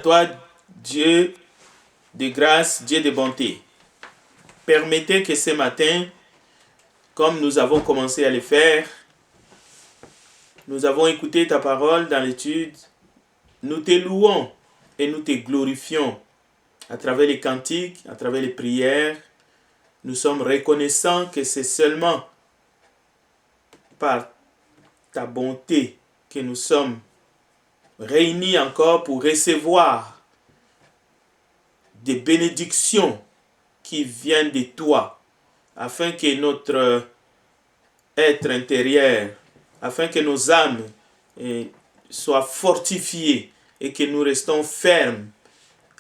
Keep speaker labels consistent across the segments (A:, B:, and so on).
A: Toi, Dieu de grâce, Dieu de bonté. Permettez que ce matin, comme nous avons commencé à le faire, nous avons écouté ta parole dans l'étude, nous te louons et nous te glorifions à travers les cantiques, à travers les prières. Nous sommes reconnaissants que c'est seulement par ta bonté que nous sommes réunis encore pour recevoir des bénédictions qui viennent de toi, afin que notre être intérieur, afin que nos âmes soient fortifiées et que nous restons fermes.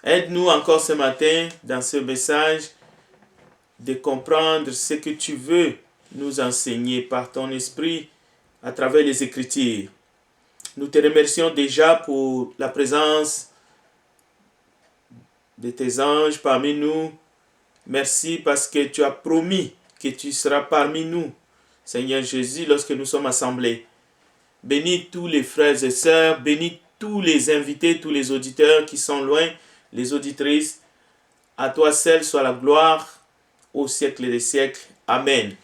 A: Aide-nous encore ce matin dans ce message de comprendre ce que tu veux nous enseigner par ton esprit à travers les Écritures. Nous te remercions déjà pour la présence de tes anges parmi nous. Merci parce que tu as promis que tu seras parmi nous, Seigneur Jésus, lorsque nous sommes assemblés. Bénis tous les frères et sœurs, bénis tous les invités, tous les auditeurs qui sont loin, les auditrices. À toi seul soit la gloire au siècle des siècles. Amen.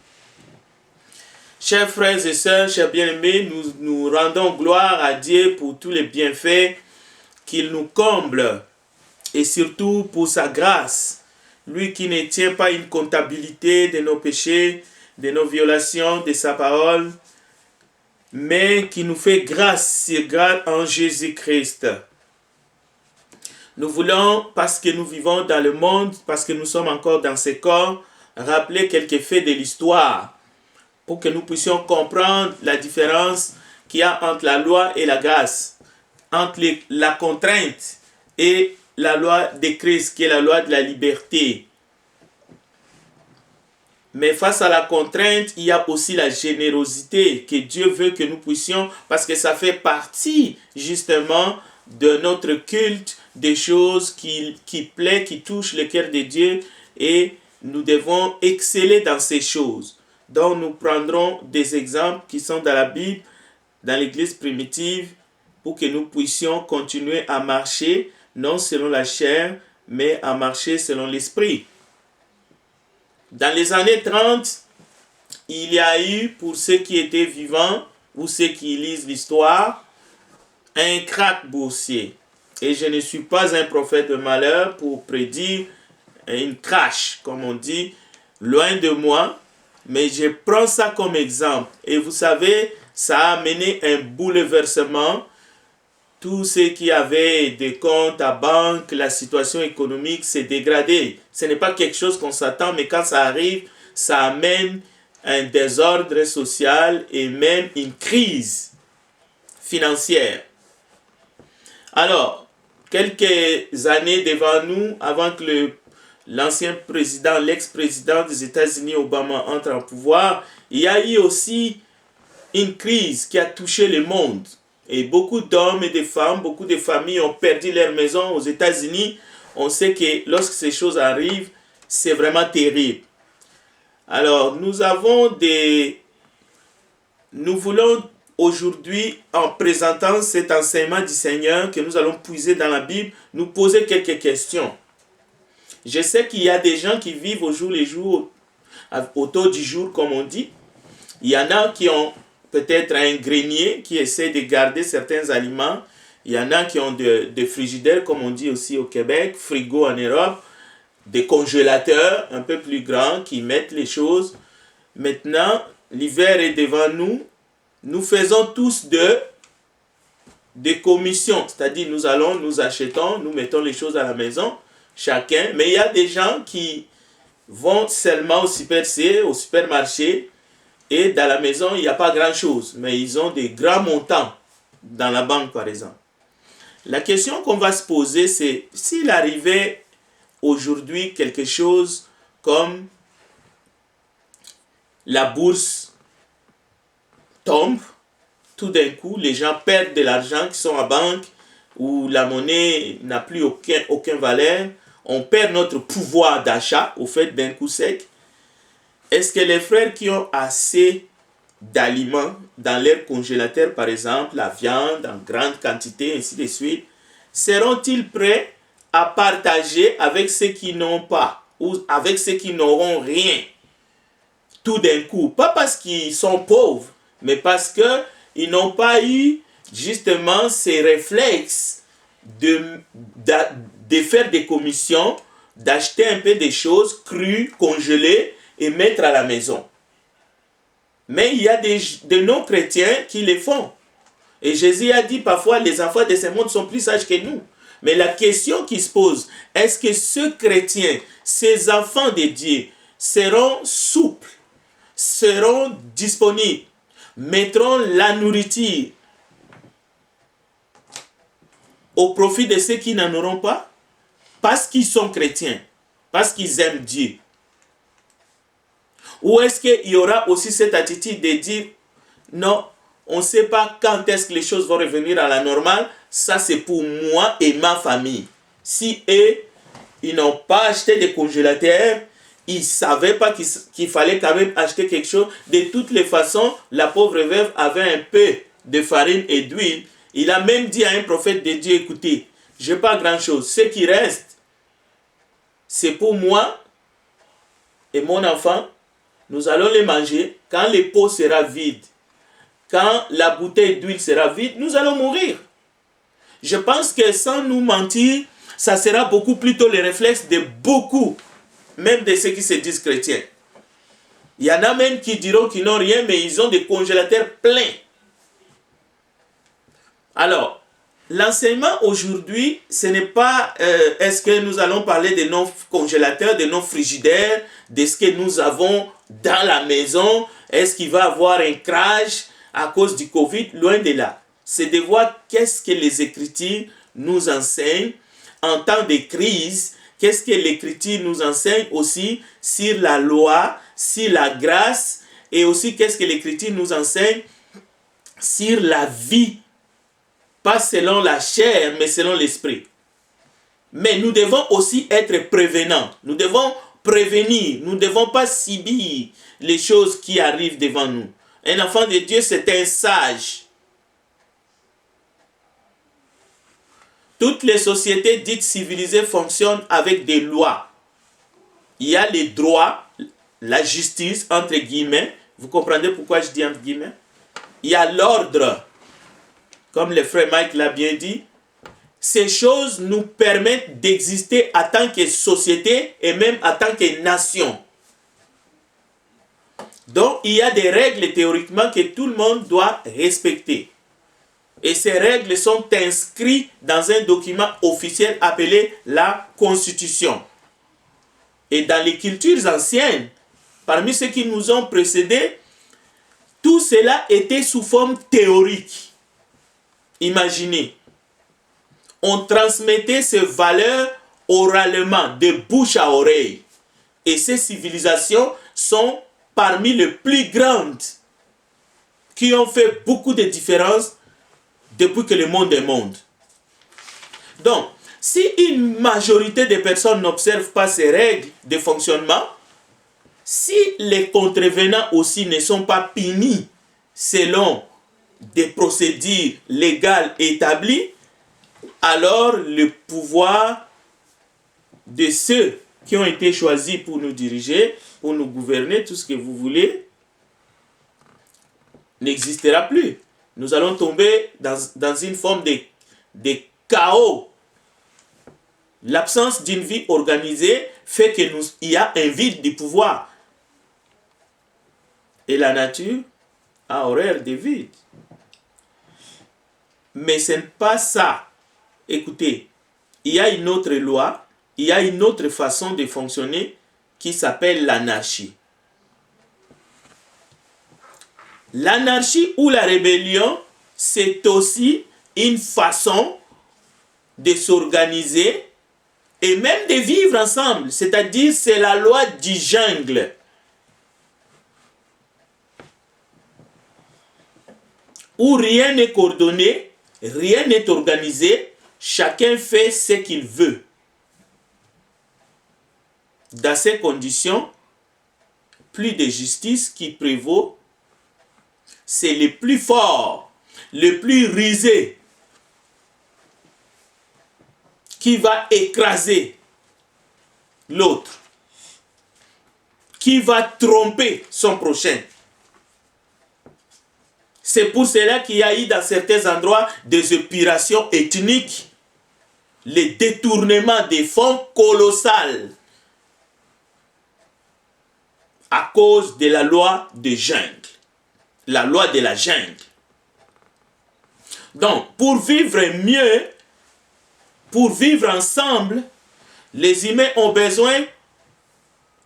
A: Chers frères et sœurs, chers bien-aimés, nous rendons gloire à Dieu pour tous les bienfaits qu'il nous comble et surtout pour sa grâce. Lui qui ne tient pas une comptabilité de nos péchés, de nos violations, de sa parole, mais qui nous fait grâce sur grâce en Jésus-Christ. Nous voulons, parce que nous vivons dans le monde, parce que nous sommes encore dans ce corps, rappeler quelques faits de l'histoire pour que nous puissions comprendre la différence qu'il y a entre la loi et la grâce, entre la contrainte et la loi de Christ, qui est la loi de la liberté. Mais face à la contrainte, il y a aussi la générosité que Dieu veut que nous puissions, parce que ça fait partie justement de notre culte, des choses qui plaît, qui touchent le cœur de Dieu, et nous devons exceller dans ces choses. Donc nous prendrons des exemples qui sont dans la Bible, dans l'Église primitive, pour que nous puissions continuer à marcher, non selon la chair, mais à marcher selon l'esprit. Dans les années 30, il y a eu, pour ceux qui étaient vivants, ou ceux qui lisent l'histoire, un krach boursier. Et je ne suis pas un prophète de malheur pour prédire une crash, comme on dit, loin de moi, mais je prends ça comme exemple. Et vous savez, ça a amené un bouleversement. Tous ceux qui avaient des comptes à banque, la situation économique s'est dégradée. Ce n'est pas quelque chose qu'on s'attend, mais quand ça arrive, ça amène un désordre social et même une crise financière. Alors, quelques années devant nous, avant que l'ancien président, l'ex-président des États-Unis, Obama, entre en pouvoir, il y a eu aussi une crise qui a touché le monde. Et beaucoup d'hommes et de femmes, beaucoup de familles ont perdu leur maison aux États-Unis. On sait que lorsque ces choses arrivent, c'est vraiment terrible. Alors, nous voulons aujourd'hui, en présentant cet enseignement du Seigneur que nous allons puiser dans la Bible, nous poser quelques questions. Je sais qu'il y a des gens qui vivent au jour le jour, autour du jour, comme on dit. Il y en a qui ont peut-être un grenier qui essaie de garder certains aliments. Il y en a qui ont des frigidaires, comme on dit aussi au Québec, frigo en Europe, des congélateurs un peu plus grands qui mettent les choses. Maintenant, l'hiver est devant nous. Nous faisons tous des commissions, c'est-à-dire nous achetons, nous mettons les choses à la maison, chacun. Mais il y a des gens qui vont seulement au Super C, au supermarché, et dans la maison, il n'y a pas grand-chose, mais ils ont des grands montants dans la banque, par exemple. La question qu'on va se poser, c'est s'il arrivait aujourd'hui quelque chose comme la bourse tombe, tout d'un coup, les gens perdent de l'argent qui sont à banque, où la monnaie n'a plus aucun valeur, on perd notre pouvoir d'achat au fait d'un coup sec. Est-ce que les frères qui ont assez d'aliments dans leur congélateur, par exemple, la viande en grande quantité, ainsi de suite, seront-ils prêts à partager avec ceux qui n'ont pas ou avec ceux qui n'auront rien tout d'un coup? Pas parce qu'ils sont pauvres, mais parce qu'ils n'ont pas eu justement ces réflexes de faire des commissions, d'acheter un peu des choses crues, congelées et mettre à la maison. Mais il y a des non-chrétiens qui les font. Et Jésus a dit parfois, les enfants de ce monde sont plus sages que nous. Mais la question qui se pose, est-ce que ces chrétiens, ces enfants de Dieu, seront souples, seront disponibles, mettront la nourriture au profit de ceux qui n'en auront pas? Parce qu'ils sont chrétiens, parce qu'ils aiment Dieu. Ou est-ce qu'il y aura aussi cette attitude de dire, non, on ne sait pas quand est-ce que les choses vont revenir à la normale, ça c'est pour moi et ma famille. Si eux, ils n'ont pas acheté de congélateur, ils ne savaient pas qu'il fallait quand même acheter quelque chose. De toutes les façons, la pauvre veuve avait un peu de farine et d'huile. Il a même dit à un prophète de Dieu, écoutez, je n'ai pas grand-chose. Ce qui reste, c'est pour moi et mon enfant. Nous allons les manger. Quand le pot sera vide, quand la bouteille d'huile sera vide, nous allons mourir. Je pense que sans nous mentir, ça sera beaucoup plutôt le réflexe de beaucoup, même de ceux qui se disent chrétiens. Il y en a même qui diront qu'ils n'ont rien, mais ils ont des congélateurs pleins. Alors, l'enseignement aujourd'hui, ce n'est pas est-ce que nous allons parler de nos congélateurs, de nos frigidaires, de ce que nous avons dans la maison, est-ce qu'il va y avoir un crash à cause du Covid? Loin de là. C'est de voir qu'est-ce que les Écritures nous enseignent en temps de crise, qu'est-ce que l'Écriture nous enseigne aussi sur la loi, sur la grâce, et aussi qu'est-ce que l'Écriture nous enseigne sur la vie. Pas selon la chair, mais selon l'esprit. Mais nous devons aussi être prévenants. Nous devons prévenir. Nous ne devons pas subir les choses qui arrivent devant nous. Un enfant de Dieu, c'est un sage. Toutes les sociétés dites civilisées fonctionnent avec des lois. Il y a les droits, la justice, entre guillemets. Vous comprenez pourquoi je dis entre guillemets? Il y a l'ordre. Comme le frère Mike l'a bien dit, ces choses nous permettent d'exister en tant que société et même en tant que nation. Donc, il y a des règles théoriquement que tout le monde doit respecter. Et ces règles sont inscrites dans un document officiel appelé la Constitution. Et dans les cultures anciennes, parmi ceux qui nous ont précédés, tout cela était sous forme théorique. Imaginez, on transmettait ces valeurs oralement, de bouche à oreille. Et ces civilisations sont parmi les plus grandes qui ont fait beaucoup de différences depuis que le monde est monde. Donc, si une majorité de personnes n'observent pas ces règles de fonctionnement, si les contrevenants aussi ne sont pas punis selon des procédures légales établies, alors le pouvoir de ceux qui ont été choisis pour nous diriger, pour nous gouverner, tout ce que vous voulez, n'existera plus. Nous allons tomber dans une forme de chaos. L'absence d'une vie organisée fait qu'il y a un vide du pouvoir. Et la nature a horreur des vides. Mais ce n'est pas ça. Écoutez, il y a une autre loi, il y a une autre façon de fonctionner qui s'appelle l'anarchie. L'anarchie ou la rébellion, c'est aussi une façon de s'organiser et même de vivre ensemble. C'est-à-dire, c'est la loi du jungle. Où rien n'est coordonné, rien n'est organisé, chacun fait ce qu'il veut. Dans ces conditions, plus de justice qui prévaut, c'est le plus fort, le plus rusé, qui va écraser l'autre, qui va tromper son prochain. C'est pour cela qu'il y a eu dans certains endroits des épurations ethniques, les détournements des fonds colossal à cause de la loi de jungle, la loi de la jungle. Donc, pour vivre mieux, pour vivre ensemble, les humains ont besoin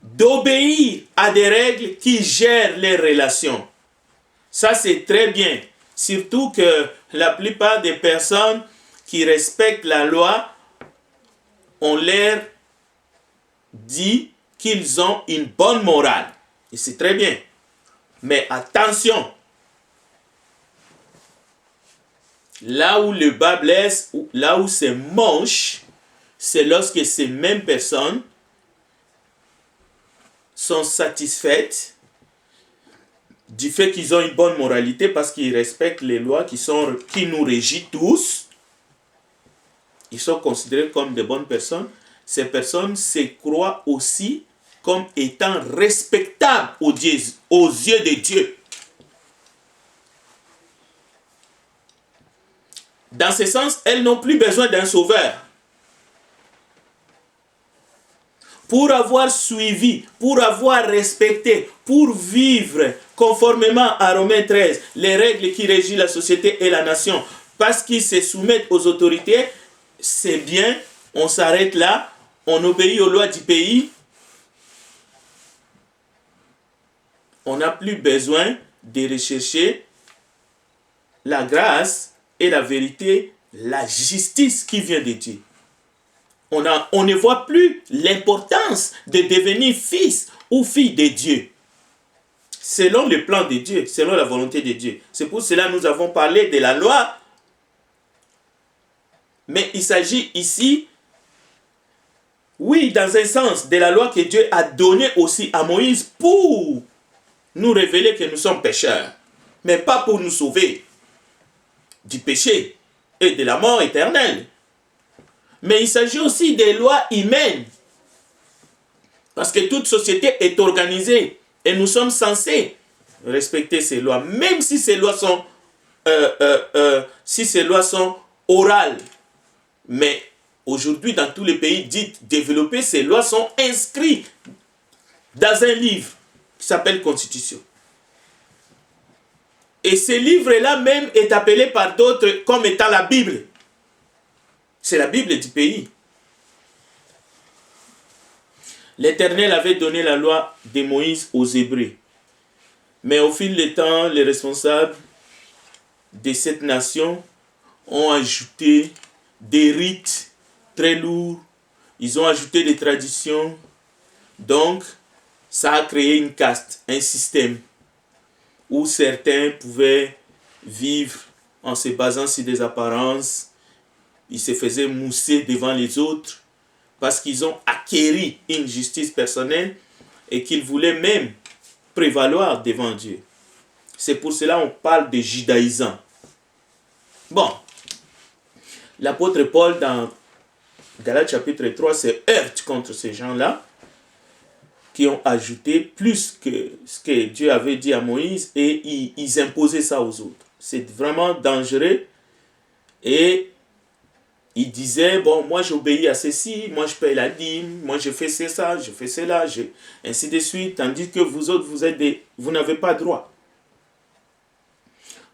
A: d'obéir à des règles qui gèrent les relations. Ça, c'est très bien. Surtout que la plupart des personnes qui respectent la loi, on leur dit qu'ils ont une bonne morale. Et c'est très bien. Mais attention, là où le bas blesse, là où c'est moche, c'est lorsque ces mêmes personnes sont satisfaites du fait qu'ils ont une bonne moralité parce qu'ils respectent les lois qui nous régissent tous. Ils sont considérés comme de bonnes personnes. Ces personnes se croient aussi comme étant respectables aux yeux de Dieu. Dans ce sens, elles n'ont plus besoin d'un sauveur. Pour avoir suivi, pour avoir respecté, pour vivre conformément à Romains 13, les règles qui régissent la société et la nation, parce qu'ils se soumettent aux autorités, c'est bien, on s'arrête là, on obéit aux lois du pays. On n'a plus besoin de rechercher la grâce et la vérité, la justice qui vient de Dieu. On ne voit plus l'importance de devenir fils ou fille de Dieu. Selon le plan de Dieu, selon la volonté de Dieu. C'est pour cela que nous avons parlé de la loi. Mais il s'agit ici, oui, dans un sens, de la loi que Dieu a donnée aussi à Moïse pour nous révéler que nous sommes pécheurs. Mais pas pour nous sauver du péché et de la mort éternelle. Mais il s'agit aussi des lois humaines. Parce que toute société est organisée et nous sommes censés respecter ces lois, même si ces lois sont, orales. Mais aujourd'hui, dans tous les pays dits développés, ces lois sont inscrites dans un livre qui s'appelle Constitution. Et ce livre-là même est appelé par d'autres comme étant la Bible. C'est la Bible du pays. L'Éternel avait donné la loi de Moïse aux Hébreux. Mais au fil du temps, les responsables de cette nation ont ajouté des rites très lourds. Ils ont ajouté des traditions. Donc, ça a créé une caste, un système où certains pouvaient vivre en se basant sur des apparences. Ils se faisaient mousser devant les autres parce qu'ils ont acquéri une justice personnelle et qu'ils voulaient même prévaloir devant Dieu. C'est pour cela qu'on parle de judaïsants. Bon, l'apôtre Paul dans Galates chapitre 3 se heurte contre ces gens-là qui ont ajouté plus que ce que Dieu avait dit à Moïse et ils imposaient ça aux autres. C'est vraiment dangereux et il disait, bon, moi j'obéis à ceci, moi je paye la dîme, moi je fais ça, je fais cela, ainsi de suite, tandis que vous autres, vous n'avez pas droit.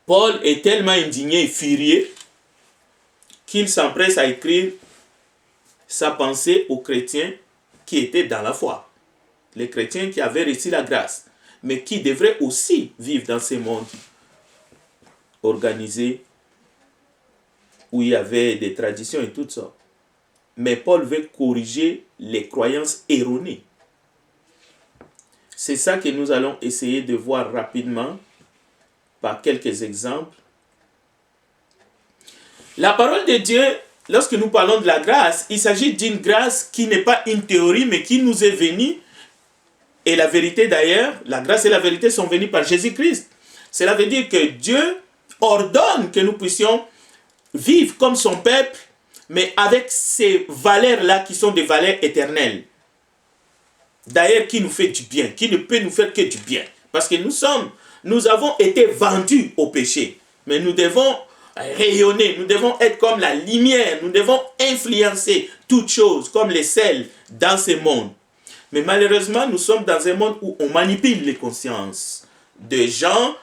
A: Paul est tellement indigné et furieux qu'il s'empresse à écrire sa pensée aux chrétiens qui étaient dans la foi. Les chrétiens qui avaient reçu la grâce, mais qui devraient aussi vivre dans ce monde organisé, où il y avait des traditions et tout ça. Mais Paul veut corriger les croyances erronées. C'est ça que nous allons essayer de voir rapidement par quelques exemples. La parole de Dieu, lorsque nous parlons de la grâce, il s'agit d'une grâce qui n'est pas une théorie, mais qui nous est venue. Et la vérité d'ailleurs, la grâce et la vérité sont venues par Jésus-Christ. Cela veut dire que Dieu ordonne que nous puissions vivre comme son peuple, mais avec ces valeurs-là qui sont des valeurs éternelles. D'ailleurs, qui nous fait du bien, qui ne peut nous faire que du bien. Parce que nous avons été vendus au péché. Mais nous devons rayonner, nous devons être comme la lumière, nous devons influencer toutes choses comme les sels dans ce monde. Mais malheureusement, nous sommes dans un monde où on manipule les consciences des gens,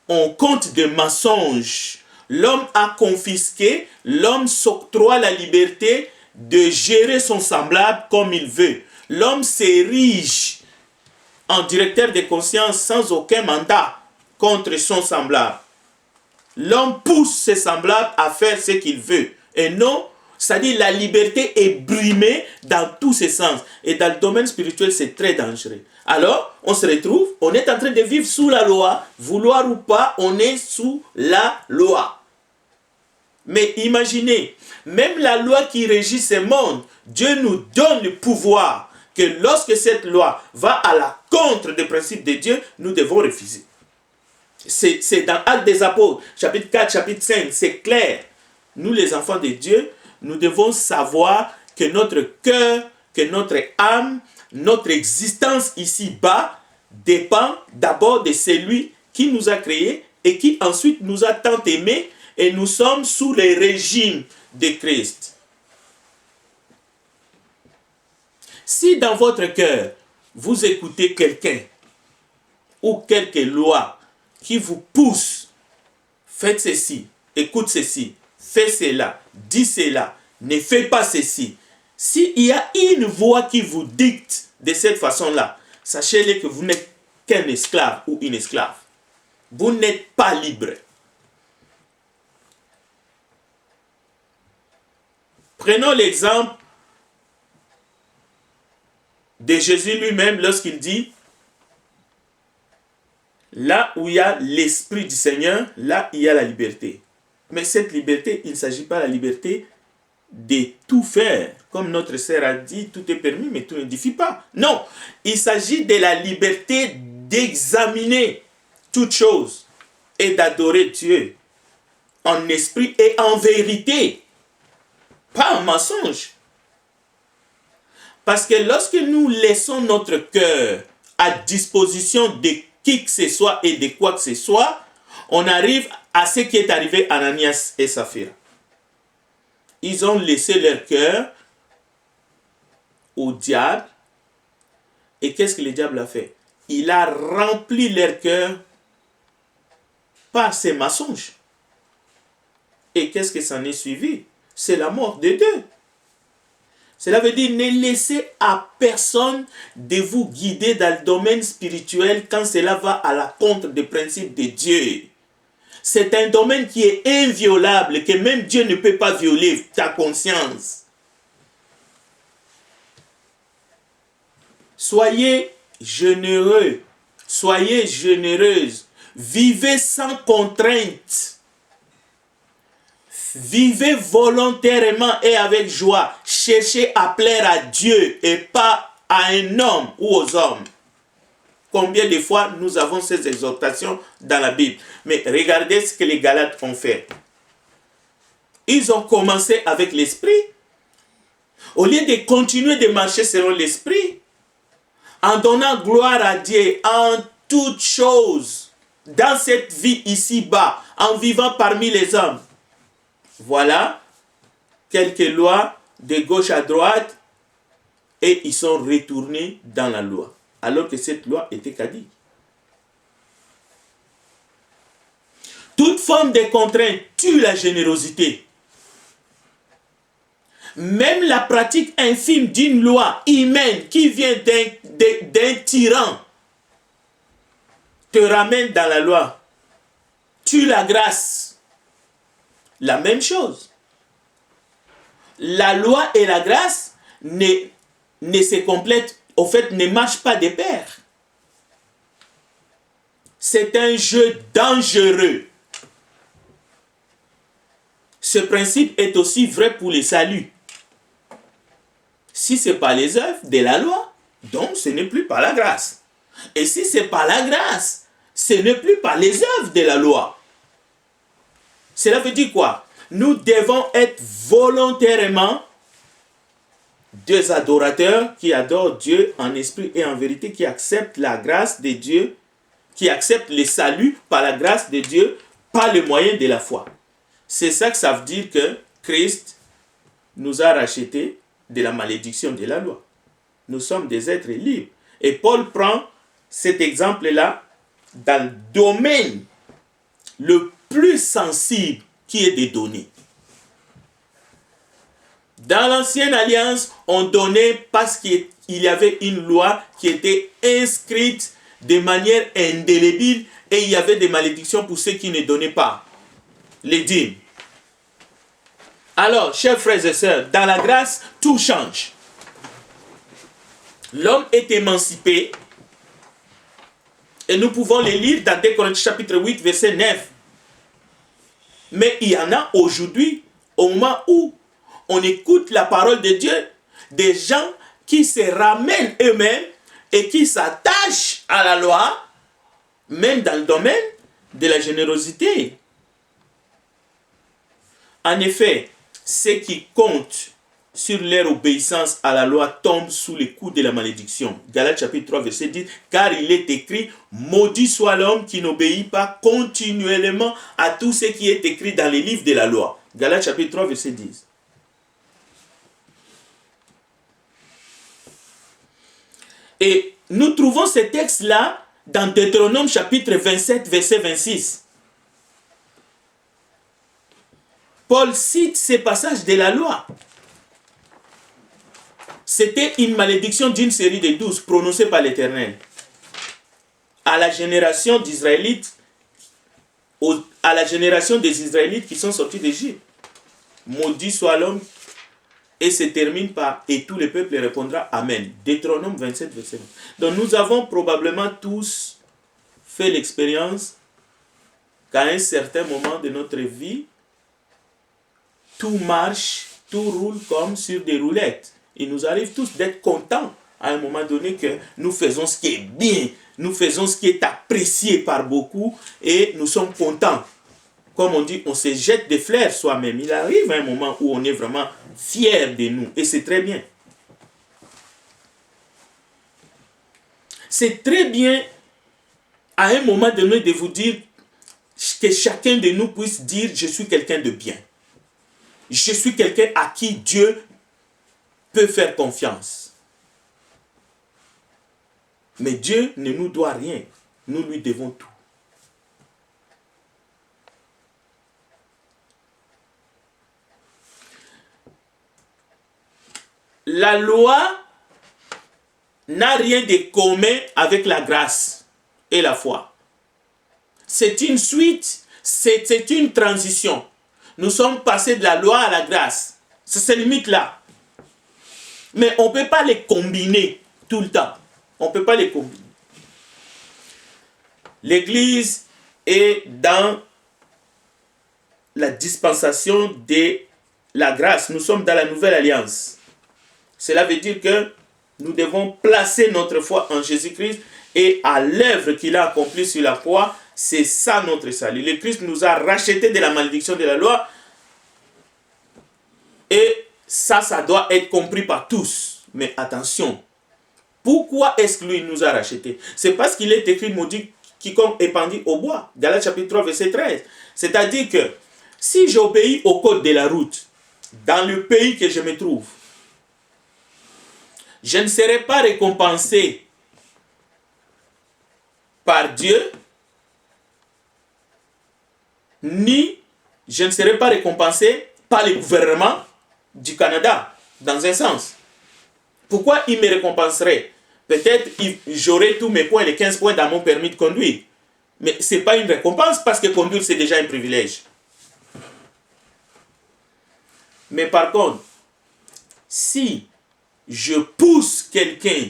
A: on compte des mensonges. L'homme a confisqué, l'homme s'octroie la liberté de gérer son semblable comme il veut. L'homme s'érige en directeur de conscience sans aucun mandat contre son semblable. L'homme pousse ses semblables à faire ce qu'il veut. Et non, c'est-à-dire la liberté est brimée dans tous ses sens. Et dans le domaine spirituel, c'est très dangereux. Alors, on se retrouve, on est en train de vivre sous la loi. Vouloir ou pas, on est sous la loi. Mais imaginez, même la loi qui régit ce monde, Dieu nous donne le pouvoir que lorsque cette loi va à la contre des principes de Dieu, nous devons refuser. C'est dans Actes des Apôtres, chapitre 4, chapitre 5, c'est clair. Nous, les enfants de Dieu, nous devons savoir que notre cœur, que notre âme, notre existence ici-bas dépend d'abord de celui qui nous a créés et qui ensuite nous a tant aimés, et nous sommes sous le régime de Christ. Si dans votre cœur, vous écoutez quelqu'un ou quelques lois qui vous poussent, faites ceci, écoute ceci, fais cela, dis cela, ne fais pas ceci. S'il y a une voix qui vous dicte de cette façon-là, sachez-le que vous n'êtes qu'un esclave ou une esclave. Vous n'êtes pas libre. Prenons l'exemple de Jésus lui-même lorsqu'il dit « Là où il y a l'Esprit du Seigneur, là il y a la liberté. » Mais cette liberté, il ne s'agit pas de la liberté de tout faire. Comme notre sœur a dit, tout est permis, mais tout n'édifie pas. Non, il s'agit de la liberté d'examiner toutes choses et d'adorer Dieu en esprit et en vérité, pas en mensonge. Parce que lorsque nous laissons notre cœur à disposition de qui que ce soit et de quoi que ce soit, on arrive à ce qui est arrivé à Ananias et Saphira. Ils ont laissé leur cœur au diable. Et qu'est-ce que le diable a fait? Il a rempli leur cœur par ses mensonges. Et qu'est-ce que s'en est suivi? C'est la mort des deux. Cela veut dire ne laissez à personne de vous guider dans le domaine spirituel quand cela va à la contre des principes de Dieu. C'est un domaine qui est inviolable, que même Dieu ne peut pas violer ta conscience. Soyez généreux, soyez généreuse, vivez sans contrainte. Vivez volontairement et avec joie. Cherchez à plaire à Dieu et pas à un homme ou aux hommes. Combien de fois nous avons ces exhortations dans la Bible? Mais regardez ce que les Galates ont fait. Ils ont commencé avec l'esprit. Au lieu de continuer de marcher selon l'esprit, en donnant gloire à Dieu en toutes choses, dans cette vie ici-bas, en vivant parmi les hommes. Voilà quelques lois de gauche à droite et ils sont retournés dans la loi, alors que cette loi était caduque. Toute forme de contrainte tue la générosité. Même la pratique infime d'une loi humaine qui vient d'un tyran te ramène dans la loi. Tue la grâce. La même chose. La loi et la grâce ne se complètent, au fait, ne marchent pas de pair. C'est un jeu dangereux. Ce principe est aussi vrai pour le salut. Si ce n'est pas les œuvres de la loi, donc ce n'est plus par la grâce. Et si ce n'est pas la grâce, ce n'est plus par les œuvres de la loi. Cela veut dire quoi? nous devons être volontairement des adorateurs qui adorent Dieu en esprit et en vérité, qui acceptent la grâce de Dieu, qui acceptent le salut par la grâce de Dieu, par le moyen de la foi. C'est ça que ça veut dire que Christ nous a rachetés de la malédiction de la loi. Nous sommes des êtres libres. Et Paul prend cet exemple-là dans le domaine le plus sensible qui est des données. Dans l'ancienne alliance, on donnait parce qu'il y avait une loi qui était inscrite de manière indélébile et il y avait des malédictions pour ceux qui ne donnaient pas les dîmes. Alors, chers frères et sœurs, dans la grâce, tout change. L'homme est émancipé et nous pouvons les lire dans 2 Corinthiens chapitre 8, verset 9. Mais il y en a aujourd'hui, au moment où on écoute la parole de Dieu, des gens qui se ramènent eux-mêmes et qui s'attachent à la loi, même dans le domaine de la générosité. En effet, ceux qui comptent sur leur obéissance à la loi tombent sous les coups de la malédiction. Galates chapitre 3, verset 10. Car il est écrit, maudit soit l'homme qui n'obéit pas continuellement à tout ce qui est écrit dans les livres de la loi. Galates chapitre 3, verset 10. Et nous trouvons ce texte-là dans Deutéronome chapitre 27, verset 26. Paul cite ces passages de la loi. C'était une malédiction d'une série de 12 prononcée par l'Éternel à la génération d'Israélites, à la génération des Israélites qui sont sortis d'Égypte. Maudit soit l'homme, et se termine par et tout le peuple répondra Amen. Deutéronome 27, verset 20. Donc nous avons probablement tous fait l'expérience qu'à un certain moment de notre vie, tout marche, tout roule comme sur des roulettes. Il nous arrive tous d'être contents à un moment donné que nous faisons ce qui est bien, nous faisons ce qui est apprécié par beaucoup et nous sommes contents. Comme on dit, on se jette des fleurs soi-même. Il arrive un moment où on est vraiment fier de nous et c'est très bien. C'est très bien à un moment donné de vous dire que chacun de nous puisse dire je suis quelqu'un de bien. Je suis quelqu'un à qui Dieu peut faire confiance. Mais Dieu ne nous doit rien. Nous lui devons tout. La loi n'a rien de commun avec la grâce et la foi. C'est une suite, c'est une transition. Nous sommes passés de la loi à la grâce. C'est ces limites-là. Mais on ne peut pas les combiner tout le temps. On ne peut pas les combiner. L'Église est dans la dispensation de la grâce. Nous sommes dans la nouvelle alliance. Cela veut dire que nous devons placer notre foi en Jésus-Christ et à l'œuvre qu'il a accomplie sur la croix. C'est ça notre salut. Le Christ nous a rachetés de la malédiction de la loi. Et ça doit être compris par tous. Mais attention, pourquoi est-ce que lui nous a rachetés? C'est parce qu'il est écrit maudit quiconque est pendu au bois. Galates chapitre 3, verset 13. C'est-à-dire que si j'obéis au code de la route dans le pays que je me trouve, je ne serai pas récompensé par Dieu, ni je ne serai pas récompensé par le gouvernement du Canada, dans un sens. Pourquoi il me récompenserait? Peut-être j'aurai tous mes points, les 15 points dans mon permis de conduire. Mais ce n'est pas une récompense parce que conduire, c'est déjà un privilège. Mais par contre, si je pousse quelqu'un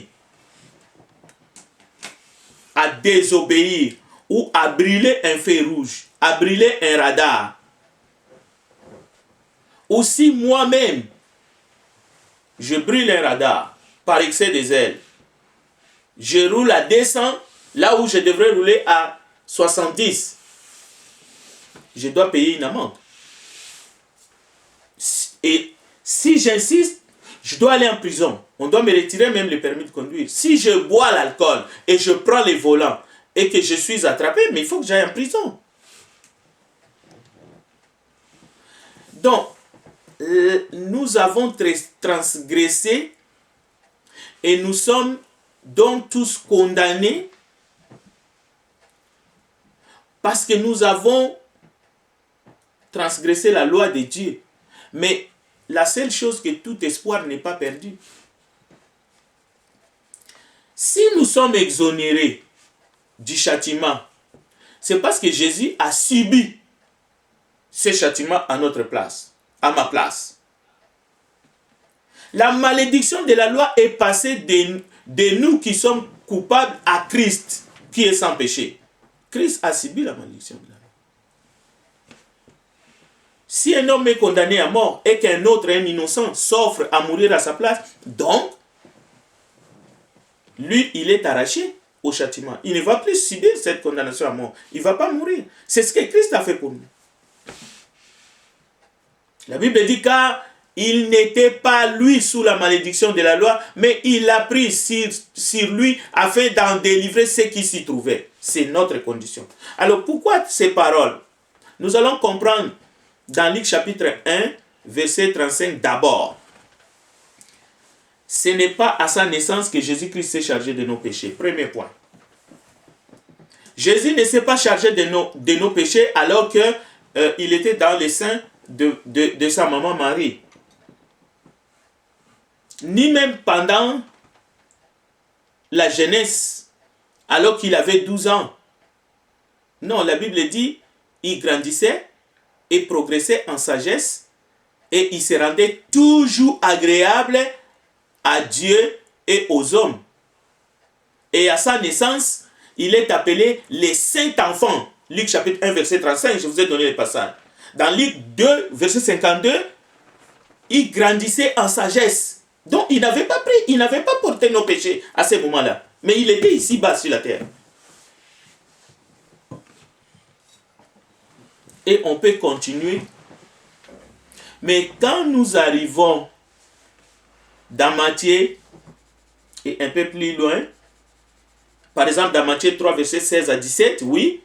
A: à désobéir ou à brûler un feu rouge, à brûler un radar, ou si moi-même je brûle un radar par excès de zèle, je roule à 200 là où je devrais rouler à 70, je dois payer une amende. Et si j'insiste, je dois aller en prison. On doit me retirer même le permis de conduire. Si je bois l'alcool et je prends les volants et que je suis attrapé, mais il faut que j'aille en prison. Donc, nous avons transgressé et nous sommes donc tous condamnés parce que nous avons transgressé la loi de Dieu. Mais la seule chose, que tout espoir n'est pas perdu. Si nous sommes exonérés du châtiment, c'est parce que Jésus a subi ce châtiment à notre place, à ma place. La malédiction de la loi est passée de nous qui sommes coupables à Christ, qui est sans péché. Christ a subi la malédiction de la loi. Si un homme est condamné à mort et qu'un autre, un innocent, s'offre à mourir à sa place, donc, lui, il est arraché au châtiment. Il ne va plus subir cette condamnation à mort. Il ne va pas mourir. C'est ce que Christ a fait pour nous. La Bible dit car il n'était pas lui sous la malédiction de la loi, mais il l'a pris sur lui afin d'en délivrer ceux qui s'y trouvaient. C'est notre condition. Alors pourquoi ces paroles? Nous allons comprendre dans Luc chapitre 1, verset 35 d'abord. Ce n'est pas à sa naissance que Jésus-Christ s'est chargé de nos péchés. Premier point. Jésus ne s'est pas chargé de nos péchés alors qu'il était dans les seins de sa maman Marie. Ni même pendant la jeunesse, alors qu'il avait 12 ans. Non, la Bible dit, il grandissait et progressait en sagesse et il se rendait toujours agréable à Dieu et aux hommes. Et à sa naissance, il est appelé le Saint-Enfant. Luc chapitre 1, verset 35, je vous ai donné le passage. Dans Luc 2, verset 52, il grandissait en sagesse. Donc il n'avait pas pris, il n'avait pas porté nos péchés à ce moment-là. Mais il était ici-bas sur la terre. Et on peut continuer. Mais quand nous arrivons dans Matthieu et un peu plus loin, par exemple dans Matthieu 3, verset 16 à 17, oui,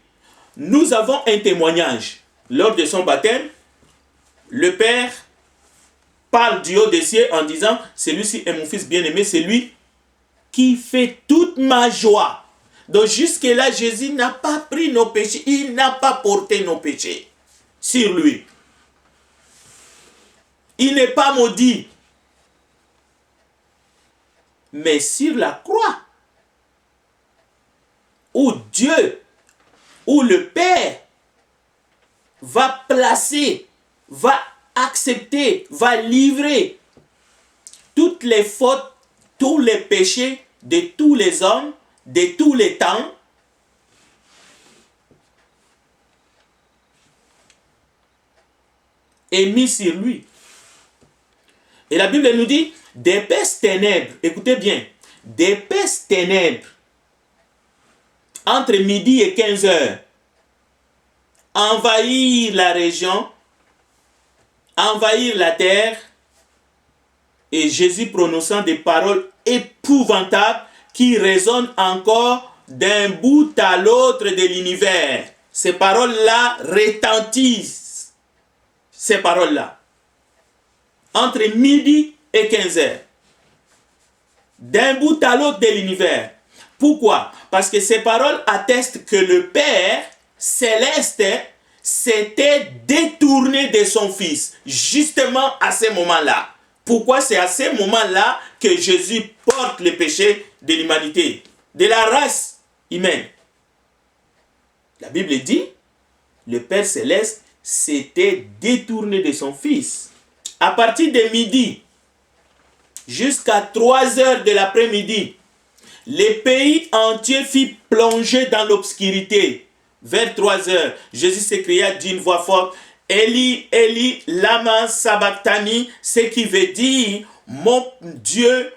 A: nous avons un témoignage. Lors de son baptême, le Père parle du haut des cieux en disant, celui-ci est mon fils bien-aimé, c'est lui qui fait toute ma joie. Donc jusque-là, Jésus n'a pas pris nos péchés, il n'a pas porté nos péchés sur lui. Il n'est pas maudit. Mais sur la croix, où Dieu, où le Père va placer, va accepter, va livrer toutes les fautes, tous les péchés de tous les hommes, de tous les temps, est mis sur lui. Et la Bible nous dit, d'épaisses ténèbres, écoutez bien, d'épaisses ténèbres, entre midi et 15 heures, envahir la région, envahir la terre, et Jésus prononçant des paroles épouvantables qui résonnent encore d'un bout à l'autre de l'univers. Ces paroles-là retentissent. Ces paroles-là. Entre midi et 15 heures. D'un bout à l'autre de l'univers. Pourquoi? Parce que ces paroles attestent que le Père céleste s'était détourné de son Fils, justement à ce moment-là. Pourquoi c'est à ce moment-là que Jésus porte le péché de l'humanité, de la race humaine? La Bible dit, le Père céleste s'était détourné de son Fils. À partir de midi jusqu'à 3 heures de l'après-midi, le pays entier fut plongé dans l'obscurité. Vers 3 heures, Jésus s'écria d'une voix forte, Eli, Eli, lama sabachthani, ce qui veut dire, mon Dieu,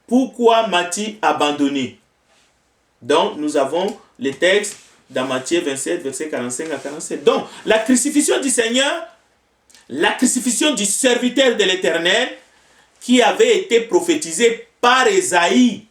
A: pourquoi m'as-tu abandonné? Donc, nous avons les textes dans Matthieu 27, verset 45 à 47. Donc, la crucifixion du Seigneur la crucifixion du serviteur de l'Éternel qui avait été prophétisée par Ésaïe.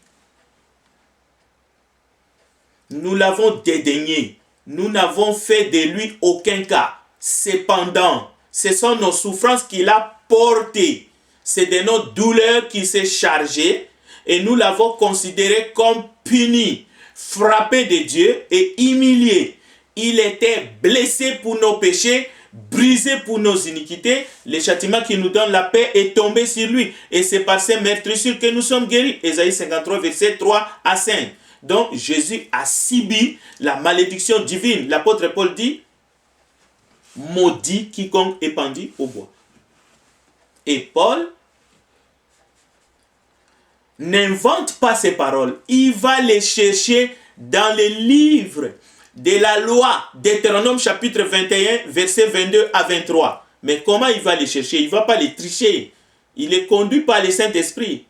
A: Nous l'avons dédaigné. Nous n'avons fait de lui aucun cas. Cependant, ce sont nos souffrances qu'il a portées. C'est de nos douleurs qu'il s'est chargé et nous l'avons considéré comme puni, frappé de Dieu et humilié. Il était blessé pour nos péchés, brisé pour nos iniquités. Le châtiment qui nous donne la paix est tombé sur lui. Et c'est par ses meurtrissures que nous sommes guéris. Ésaïe 53, versets 3 à 5. Donc Jésus a subi la malédiction divine. L'apôtre Paul dit, maudit quiconque est pendu au bois. Et Paul n'invente pas ces paroles. Il va les chercher dans les livres de la loi, Deutéronome chapitre 21, versets 22 à 23. Mais comment il va les chercher? Il ne va pas les tricher. Il est conduit par le Saint-Esprit.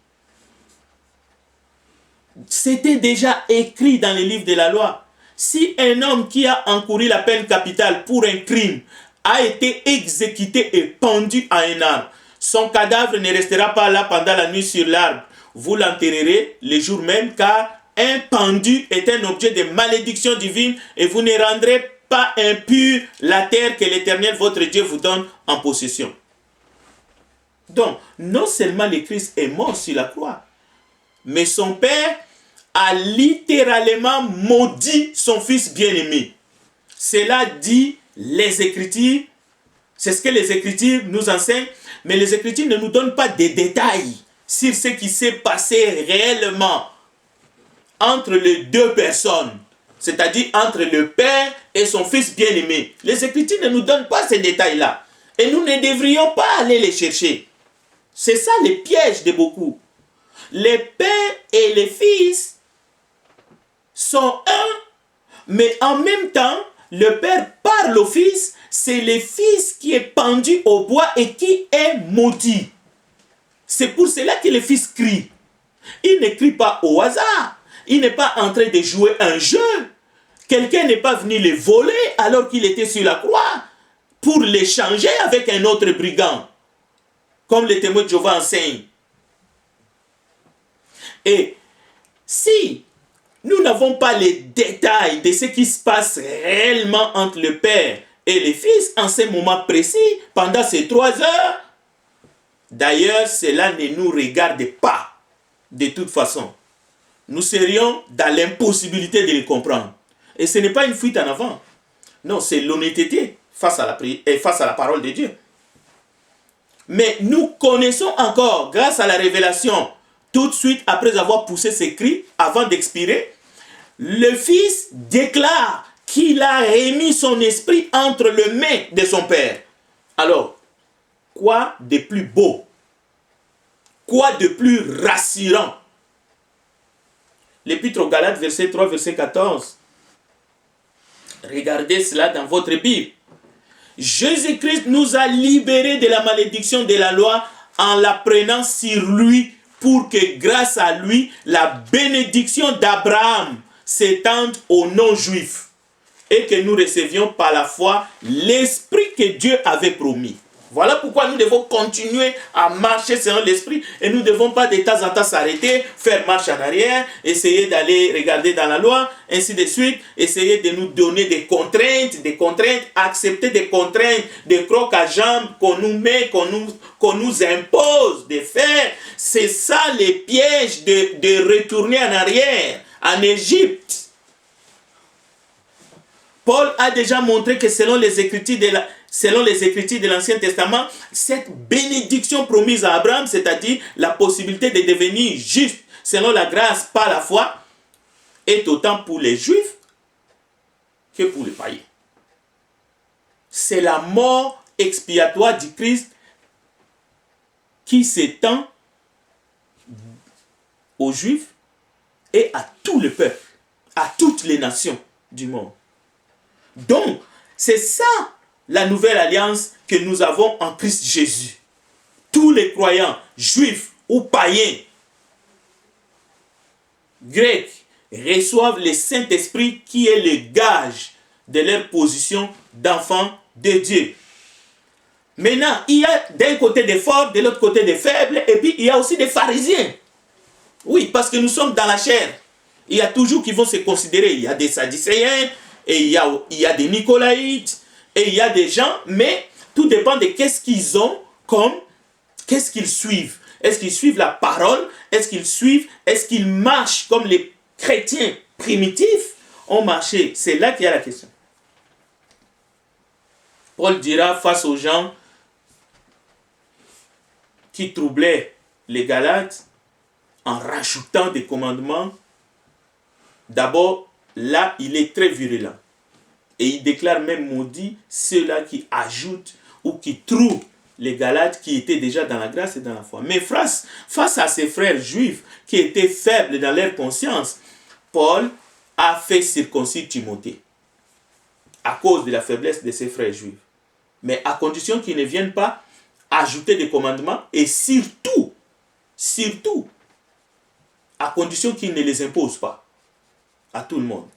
A: C'était déjà écrit dans les livres de la loi. Si un homme qui a encouru la peine capitale pour un crime a été exécuté et pendu à un arbre, son cadavre ne restera pas là pendant la nuit sur l'arbre. Vous l'enterrerez le jour même, car un pendu est un objet de malédiction divine et vous ne rendrez pas impure la terre que l'Éternel votre Dieu vous donne en possession. Donc, non seulement le Christ est mort sur la croix, mais son Père a littéralement maudit son Fils bien-aimé. Cela dit les Écritures, c'est ce que les Écritures nous enseignent, mais les Écritures ne nous donnent pas de détails sur ce qui s'est passé réellement entre les deux personnes, c'est-à-dire entre le Père et son Fils bien-aimé. Les Écritures ne nous donnent pas ces détails-là. Et nous ne devrions pas aller les chercher. C'est ça le piège de beaucoup. Les pères et les fils sont un, mais en même temps, le Père parle au Fils, c'est le Fils qui est pendu au bois et qui est maudit. C'est pour cela que le Fils crie. Il ne crie pas au hasard. Il n'est pas en train de jouer un jeu. Quelqu'un n'est pas venu le voler alors qu'il était sur la croix pour l'échanger avec un autre brigand, comme les témoins de Jéhovah enseignent. Et si nous n'avons pas les détails de ce qui se passe réellement entre le Père et le Fils en ce moment précis, pendant ces 3 heures, d'ailleurs, cela ne nous regarde pas. De toute façon, nous serions dans l'impossibilité de les comprendre. Et ce n'est pas une fuite en avant. Non, c'est l'honnêteté face à la parole de Dieu. Mais nous connaissons encore, grâce à la révélation, tout de suite après avoir poussé ses cris, avant d'expirer, le Fils déclare qu'il a remis son esprit entre les mains de son Père. Alors, quoi de plus beau? Quoi de plus rassurant? L'Épître aux Galates, verset 3, verset 14. Regardez cela dans votre Bible. Jésus-Christ nous a libérés de la malédiction de la loi en la prenant sur lui pour que grâce à lui, la bénédiction d'Abraham s'étende aux non-juifs et que nous recevions par la foi l'esprit que Dieu avait promis. Voilà pourquoi nous devons continuer à marcher selon l'esprit et nous ne devons pas de temps en temps s'arrêter, faire marche en arrière, essayer d'aller regarder dans la loi, ainsi de suite, essayer de nous donner des contraintes, accepter des contraintes, des crocs à jambes qu'on nous met, qu'on nous impose de faire. C'est ça les pièges de retourner en arrière, en Égypte. Paul a déjà montré que selon les Écritures de l'Ancien Testament, cette bénédiction promise à Abraham, c'est-à-dire la possibilité de devenir juste selon la grâce par la foi, est autant pour les Juifs que pour les païens. C'est la mort expiatoire du Christ qui s'étend aux Juifs et à tout le peuple, à toutes les nations du monde. Donc, c'est ça la nouvelle alliance que nous avons en Christ Jésus. Tous les croyants, juifs ou païens, grecs, reçoivent le Saint-Esprit qui est le gage de leur position d'enfants de Dieu. Maintenant, il y a d'un côté des forts, de l'autre côté des faibles, et puis il y a aussi des pharisiens. Oui, parce que nous sommes dans la chair. Il y a toujours qui vont se considérer. Il y a des sadducéens, et il y a des nicolaïtes, et il y a des gens, mais tout dépend de qu'est-ce qu'ils ont comme, qu'est-ce qu'ils suivent. Est-ce qu'ils suivent la parole? Est-ce qu'ils marchent comme les chrétiens primitifs ont marché? C'est là qu'il y a la question. Paul dira face aux gens qui troublaient les Galates en rajoutant des commandements. D'abord, là, il est très virulent. Et il déclare même maudit ceux-là qui ajoutent ou qui troublent les Galates qui étaient déjà dans la grâce et dans la foi. Mais face à ces frères juifs qui étaient faibles dans leur conscience, Paul a fait circoncire Timothée à cause de la faiblesse de ses frères juifs. Mais à condition qu'ils ne viennent pas ajouter des commandements et surtout, à condition qu'ils ne les imposent pas à tout le monde.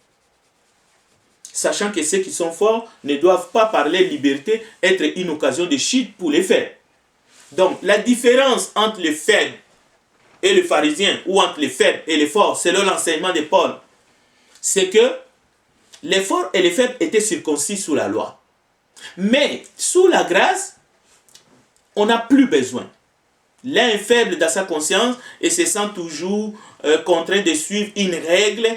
A: Sachant que ceux qui sont forts ne doivent pas, par leur liberté, être une occasion de chute pour les faibles. Donc, la différence entre les faibles et les pharisiens, ou entre les faibles et les forts, selon l'enseignement de Paul, c'est que les forts et les faibles étaient circoncis sous la loi. Mais, sous la grâce, on n'a plus besoin. L'un est faible dans sa conscience et se sent toujours contraint de suivre une règle.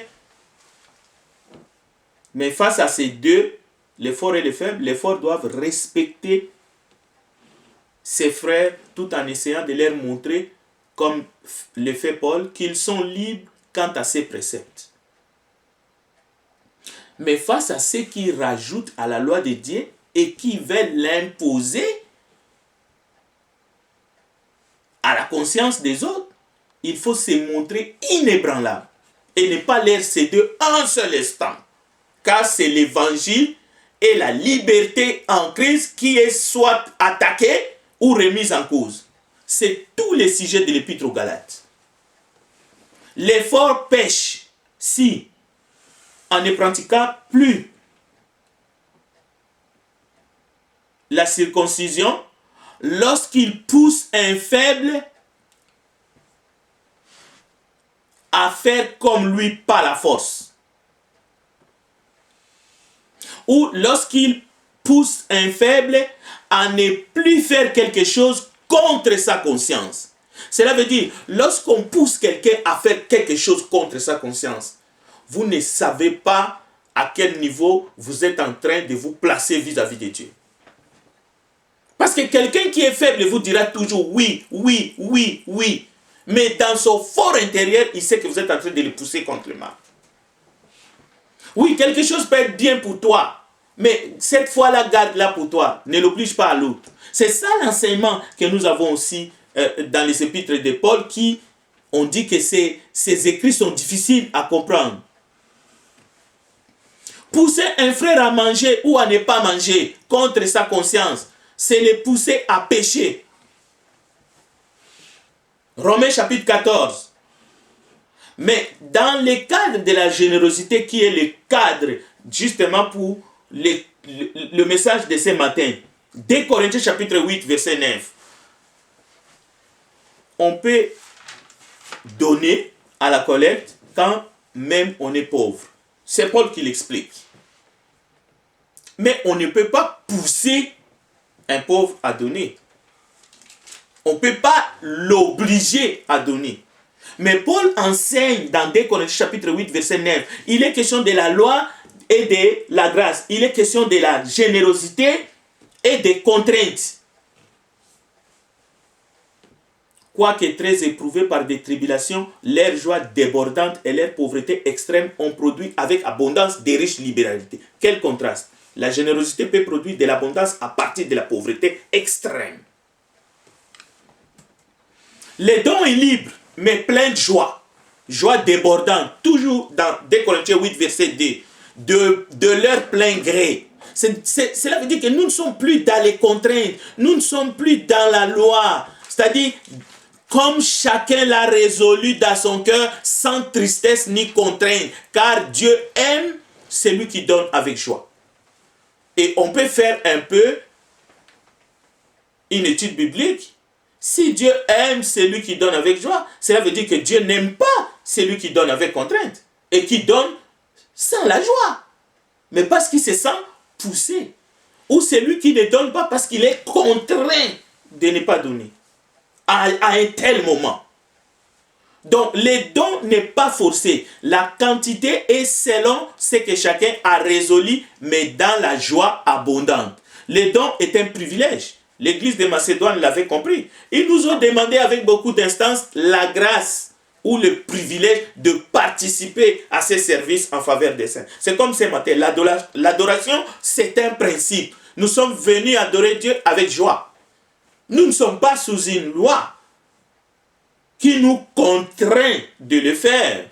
A: Mais face à ces deux, les forts et les faibles, les forts doivent respecter ses frères tout en essayant de leur montrer, comme le fait Paul, qu'ils sont libres quant à ses préceptes. Mais face à ceux qui rajoutent à la loi de Dieu et qui veulent l'imposer à la conscience des autres, il faut se montrer inébranlable et ne pas leur céder un seul instant. Car c'est l'évangile et la liberté en Christ qui est soit attaquée ou remise en cause. C'est tous les sujets de l'épître aux Galates. Les forts pêchent si, en ne pratiquant plus la circoncision, lorsqu'ils poussent un faible à faire comme lui par la force. Ou lorsqu'il pousse un faible à ne plus faire quelque chose contre sa conscience. Cela veut dire, lorsqu'on pousse quelqu'un à faire quelque chose contre sa conscience, vous ne savez pas à quel niveau vous êtes en train de vous placer vis-à-vis de Dieu. Parce que quelqu'un qui est faible vous dira toujours oui, oui, oui, oui. Mais dans son fort intérieur, il sait que vous êtes en train de le pousser contre le mal. Oui, quelque chose peut être bien pour toi, mais cette fois-là, garde-la pour toi. Ne l'oblige pas à l'autre. C'est ça l'enseignement que nous avons aussi dans les épîtres de Paul, qui ont dit que ces écrits sont difficiles à comprendre. Pousser un frère à manger ou à ne pas manger contre sa conscience, c'est le pousser à pécher. Romains chapitre 14. Mais dans le cadre de la générosité, qui est le cadre justement pour le message de ce matin, 2 Corinthiens chapitre 8, verset 9, on peut donner à la collecte quand même on est pauvre. C'est Paul qui l'explique. Mais on ne peut pas pousser un pauvre à donner. On ne peut pas l'obliger à donner. Mais Paul enseigne dans 2 Corinthiens chapitre 8, verset 9. Il est question de la loi et de la grâce. Il est question de la générosité et des contraintes. Quoique très éprouvés par des tribulations, leur joie débordante et leur pauvreté extrême ont produit avec abondance des riches libéralités. Quel contraste! La générosité peut produire de l'abondance à partir de la pauvreté extrême. Le don est libre, mais plein de joie. Joie débordante, toujours dans 2 Corinthiens 8, verset 2. De leur plein gré. Cela veut dire que nous ne sommes plus dans les contraintes. Nous ne sommes plus dans la loi. C'est-à-dire, comme chacun l'a résolu dans son cœur, sans tristesse ni contrainte. Car Dieu aime celui qui donne avec joie. Et on peut faire un peu une étude biblique. Si Dieu aime celui qui donne avec joie, cela veut dire que Dieu n'aime pas celui qui donne avec contrainte et qui donne sans la joie, mais parce qu'il se sent poussé. Ou celui qui ne donne pas parce qu'il est contraint de ne pas donner à un tel moment. Donc, les dons n'est pas forcé. La quantité est selon ce que chacun a résolu, mais dans la joie abondante. Les dons est un privilège. L'église de Macédoine l'avait compris. Ils nous ont demandé avec beaucoup d'instances la grâce ou le privilège de participer à ces services en faveur des saints. C'est comme ce matin. L'adoration, c'est un principe. Nous sommes venus adorer Dieu avec joie. Nous ne sommes pas sous une loi qui nous contraint de le faire.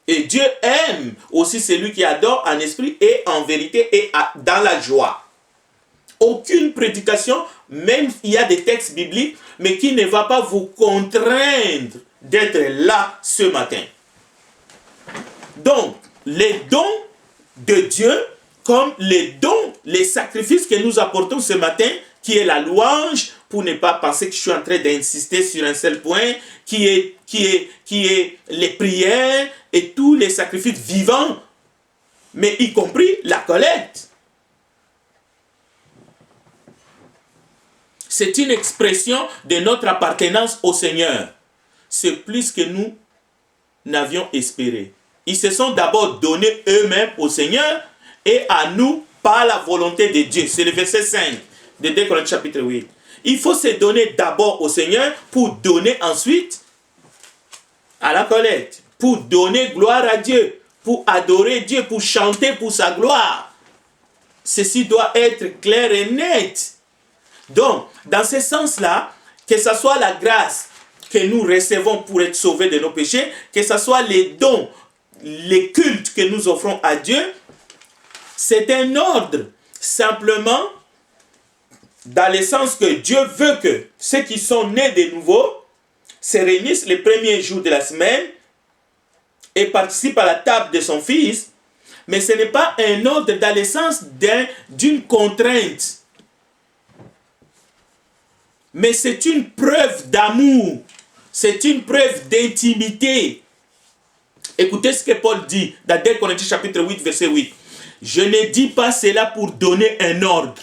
A: Et Dieu aime aussi celui qui adore en esprit et en vérité et dans la joie. Aucune prédication, même il y a des textes bibliques, mais qui ne va pas vous contraindre d'être là ce matin. Donc, les dons de Dieu, comme les dons, les sacrifices que nous apportons ce matin, qui est la louange, pour ne pas penser que je suis en train d'insister sur un seul point, qui est les prières et tous les sacrifices vivants, mais y compris la collecte. C'est une expression de notre appartenance au Seigneur. C'est plus que nous n'avions espéré. Ils se sont d'abord donnés eux-mêmes au Seigneur et à nous par la volonté de Dieu. C'est le verset 5 de 2 Corinthiens chapitre 8. Il faut se donner d'abord au Seigneur pour donner ensuite à la collecte. Pour donner gloire à Dieu, pour adorer Dieu, pour chanter pour sa gloire. Ceci doit être clair et net. Donc, dans ce sens-là, que ce soit la grâce que nous recevons pour être sauvés de nos péchés, que ce soit les dons, les cultes que nous offrons à Dieu, c'est un ordre. Simplement, dans le sens que Dieu veut que ceux qui sont nés de nouveau se réunissent les premiers jours de la semaine et participent à la table de son Fils, mais ce n'est pas un ordre dans le sens d'une contrainte. Mais c'est une preuve d'amour, c'est une preuve d'intimité. Écoutez ce que Paul dit dans 2 Corinthiens chapitre 8, verset 8. Je ne dis pas cela pour donner un ordre.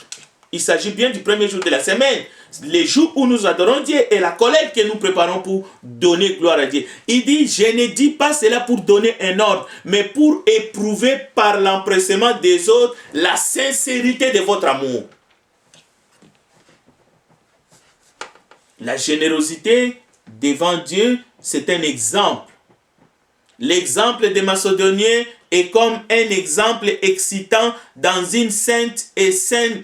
A: Il s'agit bien du premier jour de la semaine, les jours où nous adorons Dieu et la collecte que nous préparons pour donner gloire à Dieu. Il dit, je ne dis pas cela pour donner un ordre, mais pour éprouver par l'empressement des autres la sincérité de votre amour. La générosité devant Dieu, c'est un exemple. L'exemple des Macédoniens est comme un exemple excitant dans une sainte et saine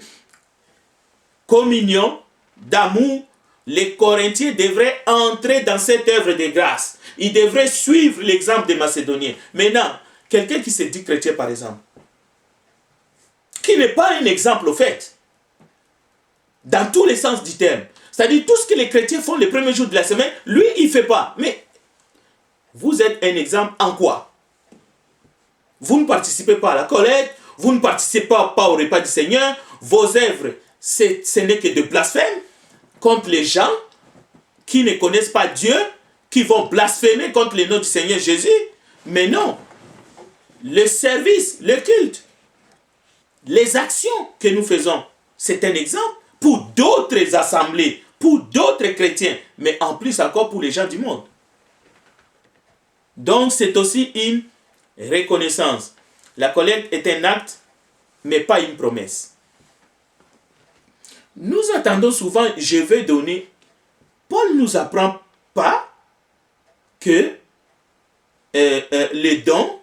A: communion d'amour. Les Corinthiens devraient entrer dans cette œuvre de grâce. Ils devraient suivre l'exemple des Macédoniens. Maintenant, quelqu'un qui se dit chrétien par exemple, qui n'est pas un exemple au fait, dans tous les sens du terme, c'est-à-dire tout ce que les chrétiens font les premiers jours de la semaine, lui il ne fait pas. Mais vous êtes un exemple en quoi? Vous ne participez pas à la collecte, vous ne participez pas au repas du Seigneur, vos œuvres, ce n'est que de blasphème contre les gens qui ne connaissent pas Dieu, qui vont blasphémer contre le nom du Seigneur Jésus. Mais non, le service, le culte, les actions que nous faisons, c'est un exemple pour d'autres assemblées, pour d'autres chrétiens, mais en plus encore pour les gens du monde. Donc c'est aussi une reconnaissance. La collecte est un acte, mais pas une promesse. Nous attendons souvent, je vais donner. Paul ne nous apprend pas que les dons,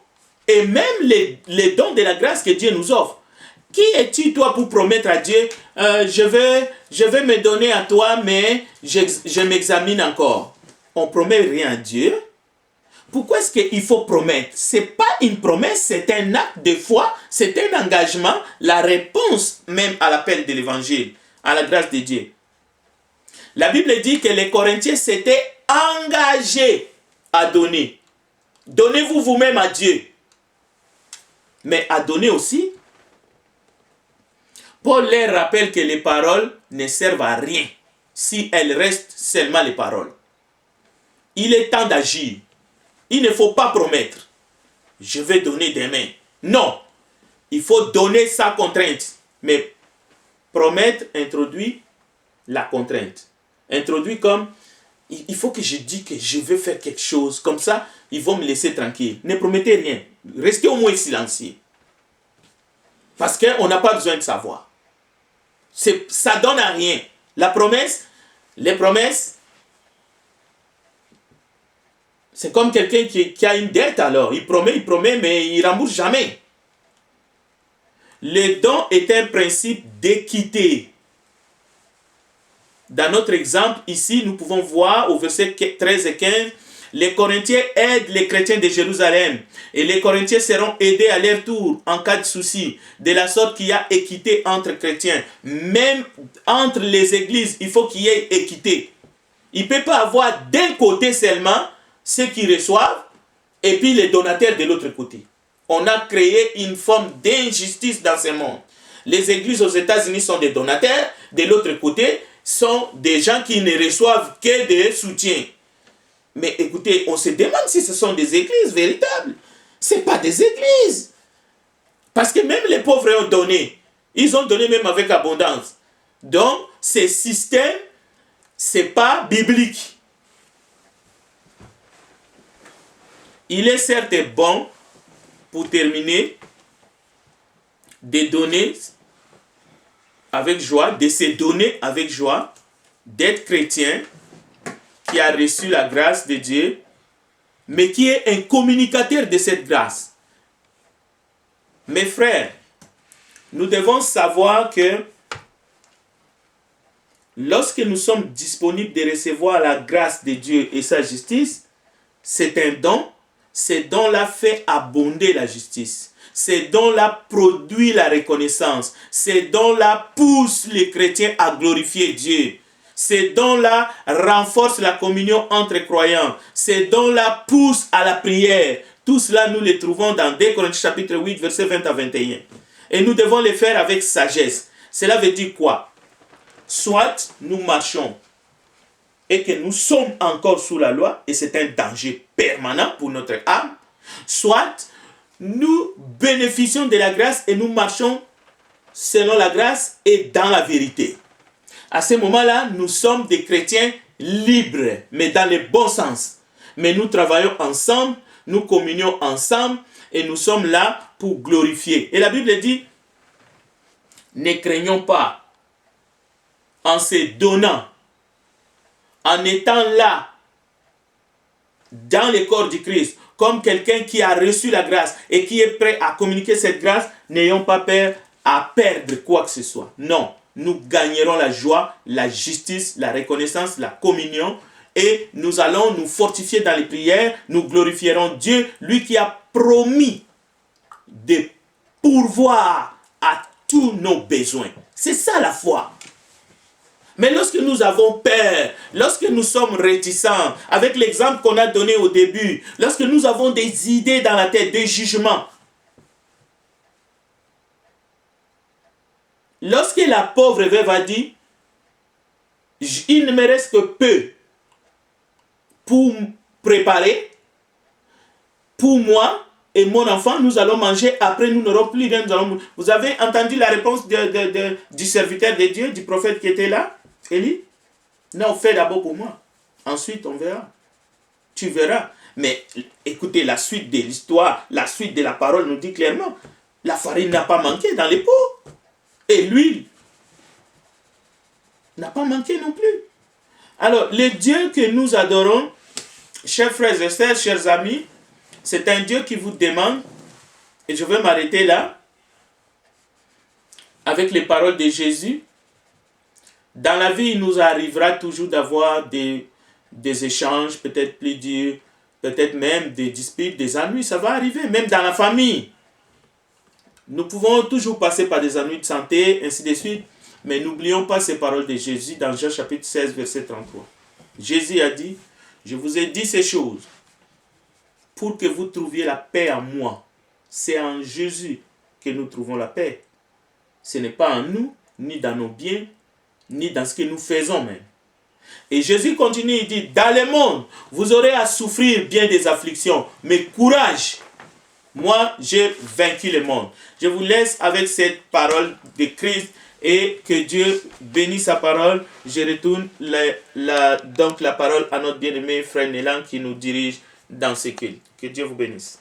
A: et même les dons de la grâce que Dieu nous offre. Qui es-tu toi pour promettre à Dieu, je vais me donner à toi, mais je m'examine encore. On ne promet rien à Dieu. Pourquoi est-ce qu'il faut promettre? Ce n'est pas une promesse, c'est un acte de foi, c'est un engagement, la réponse même à l'appel de l'évangile, à la grâce de Dieu. La Bible dit que les Corinthiens s'étaient engagés à donner. Donnez-vous vous-même à Dieu. Mais à donner aussi, Paul leur rappelle que les paroles ne servent à rien si elles restent seulement les paroles. Il est temps d'agir. Il ne faut pas promettre. Je vais donner demain. Non. Il faut donner sa contrainte. Mais promettre introduit la contrainte. Introduit comme, il faut que je dise que je vais faire quelque chose. Comme ça, ils vont me laisser tranquille. Ne promettez rien. Restez au moins silencieux. Parce qu'on n'a pas besoin de savoir. Ça donne à rien. La promesse, les promesses, c'est comme quelqu'un qui a une dette alors. Il promet, mais il ne rembourse jamais. Le don est un principe d'équité. Dans notre exemple, ici, nous pouvons voir au verset 13 et 15, les Corinthiens aident les chrétiens de Jérusalem et les Corinthiens seront aidés à leur tour en cas de souci, de la sorte qu'il y a équité entre chrétiens. Même entre les églises, il faut qu'il y ait équité. Il ne peut pas avoir d'un côté seulement ceux qui reçoivent et puis les donataires de l'autre côté. On a créé une forme d'injustice dans ce monde. Les églises aux États-Unis sont des donataires, de l'autre côté sont des gens qui ne reçoivent que des soutiens. Mais écoutez, on se demande si ce sont des églises véritables. Ce n'est pas des églises. Parce que même les pauvres ont donné. Ils ont donné même avec abondance. Donc, ce système, ce n'est pas biblique. Il est certes bon, pour terminer, de donner avec joie, de se donner avec joie, d'être chrétien, qui a reçu la grâce de Dieu, mais qui est un communicateur de cette grâce. Mes frères, nous devons savoir que lorsque nous sommes disponibles de recevoir la grâce de Dieu et sa justice, c'est un don. Ces dons-là fait abonder la justice. Ces dons-là produisent la reconnaissance. Ces dons-là poussent les chrétiens à glorifier Dieu. Ces dons-là renforcent la communion entre croyants. Ces dons-là poussent à la prière. Tout cela, nous les trouvons dans 2 Corinthiens chapitre 8, versets 20 à 21. Et nous devons les faire avec sagesse. Cela veut dire quoi? Soit nous marchons et que nous sommes encore sous la loi, et c'est un danger permanent pour notre âme, soit nous bénéficions de la grâce et nous marchons selon la grâce et dans la vérité. À ce moment-là, nous sommes des chrétiens libres, mais dans le bon sens. Mais nous travaillons ensemble, nous communions ensemble, et nous sommes là pour glorifier. Et la Bible dit, ne craignons pas en se donnant, en étant là, dans le corps du Christ, comme quelqu'un qui a reçu la grâce et qui est prêt à communiquer cette grâce, n'ayons pas peur à perdre quoi que ce soit. Non, nous gagnerons la joie, la justice, la reconnaissance, la communion, et nous allons nous fortifier dans les prières, nous glorifierons Dieu, lui qui a promis de pourvoir à tous nos besoins. C'est ça la foi. Mais lorsque nous avons peur, lorsque nous sommes réticents, avec l'exemple qu'on a donné au début, lorsque nous avons des idées dans la tête, des jugements, lorsque la pauvre veuve a dit, il ne me reste que peu pour préparer, pour moi et mon enfant, nous allons manger, après nous n'aurons plus rien. Vous avez entendu la réponse du serviteur de Dieu, du prophète qui était là, Élie? Non, fais d'abord pour moi. Ensuite, on verra. Tu verras. Mais écoutez, la suite de l'histoire, la suite de la parole nous dit clairement, la farine n'a pas manqué dans les pots. Et l'huile n'a pas manqué non plus. Alors, le Dieu que nous adorons, chers frères et sœurs, chers amis, c'est un Dieu qui vous demande, et je vais m'arrêter là, avec les paroles de Jésus. Dans la vie, il nous arrivera toujours d'avoir des échanges, peut-être plus durs, peut-être même des disputes, des ennuis. Ça va arriver, même dans la famille. Nous pouvons toujours passer par des ennuis de santé, ainsi de suite. Mais n'oublions pas ces paroles de Jésus dans Jean chapitre 16, verset 33. Jésus a dit, je vous ai dit ces choses pour que vous trouviez la paix en moi. C'est en Jésus que nous trouvons la paix. Ce n'est pas en nous, ni dans nos biens, ni dans ce que nous faisons même. Et Jésus continue, il dit, dans le monde, vous aurez à souffrir bien des afflictions, mais courage, moi j'ai vaincu le monde. Je vous laisse avec cette parole de Christ et que Dieu bénisse sa parole. Je retourne donc la parole à notre bien-aimé frère Nélan qui nous dirige dans ce culte. Que Dieu vous bénisse.